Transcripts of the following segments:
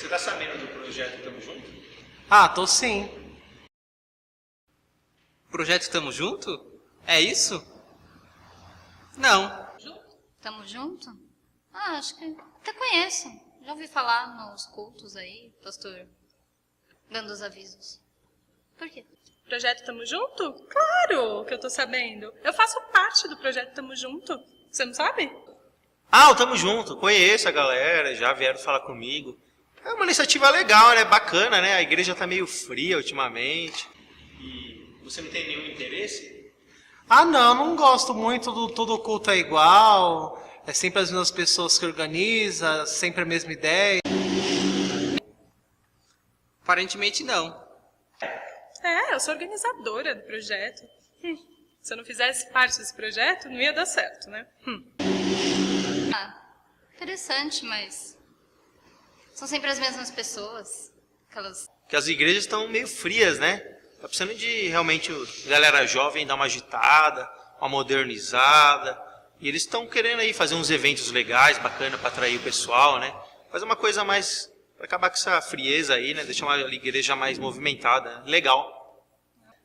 Você tá sabendo do projeto Tamo Junto? Ah, tô sim. Projeto Tamo Junto? É isso? Não. Tamo junto? Ah, acho que até conheço. Já ouvi falar nos cultos aí, pastor dando os avisos. Por quê? Projeto Tamo Junto? Claro que eu tô sabendo. Eu faço parte do Projeto Tamo Junto. Você não sabe? Ah, o Tamo Junto. Conheço a galera, já vieram falar comigo. É uma iniciativa legal, né? Bacana, né? A igreja tá meio fria ultimamente. E você não tem nenhum interesse? Ah, não gosto muito do todo culto é igual. É sempre as mesmas pessoas que organizam, sempre a mesma ideia. Aparentemente não. É, eu sou organizadora do projeto. Se eu não fizesse parte desse projeto, não ia dar certo, né? Ah, interessante, mas são sempre as mesmas pessoas. Aquelas... Porque as igrejas estão meio frias, né? Tá precisando de realmente galera jovem dar uma agitada, uma modernizada. E eles estão querendo aí fazer uns eventos legais, bacana para atrair o pessoal, né? Fazer uma coisa mais para acabar com essa frieza aí, né? Deixar uma igreja mais movimentada, legal.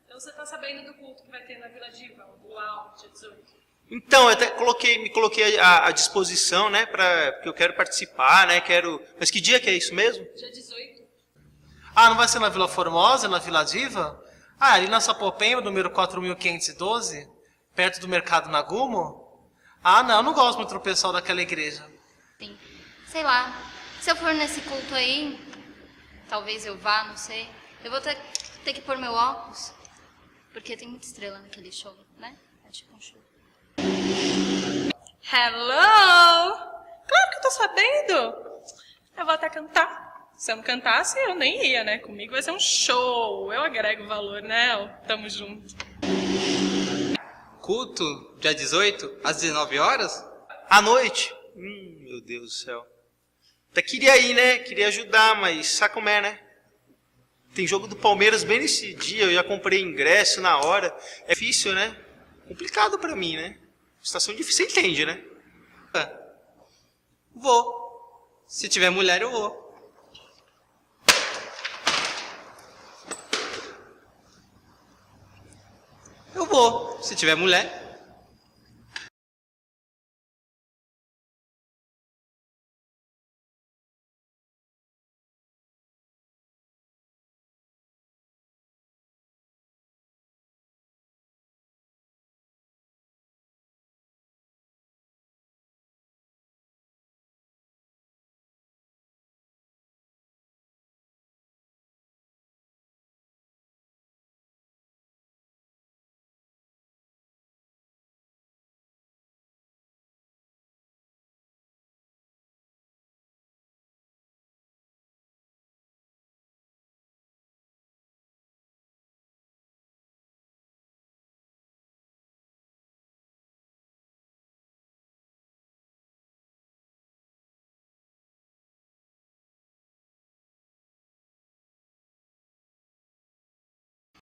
Então você tá sabendo do culto que vai ter na Vila Diva, o Luau, dia 18? Então, eu até me coloquei à disposição, né? Porque eu quero participar, né? Mas que dia que é isso mesmo? Dia 18. Ah, não vai ser na Vila Formosa, na Vila Diva? Ah, ali na Sapopemba, número 4512, perto do Mercado Nagumo? Ah, não gosto muito do pessoal daquela igreja. Sim. Sei lá, se eu for nesse culto aí, talvez eu vá, não sei. Eu vou ter que pôr meu óculos, porque tem muita estrela naquele show, né? É tipo um show. Hello! Claro que eu tô sabendo! Eu vou até cantar. Se eu não cantasse, eu nem ia, né? Comigo vai ser um show. Eu agrego valor, né? Tamo junto. Culto, dia 18, às 19 horas? À noite? Meu Deus do céu. Até queria ir, né? Queria ajudar, mas sabe como é, né? Tem jogo do Palmeiras bem nesse dia, eu já comprei ingresso na hora. É difícil, né? Complicado pra mim, né? Situação difícil, você entende, né? Vou. Se tiver mulher, eu vou. Eu vou. Se tiver mulher.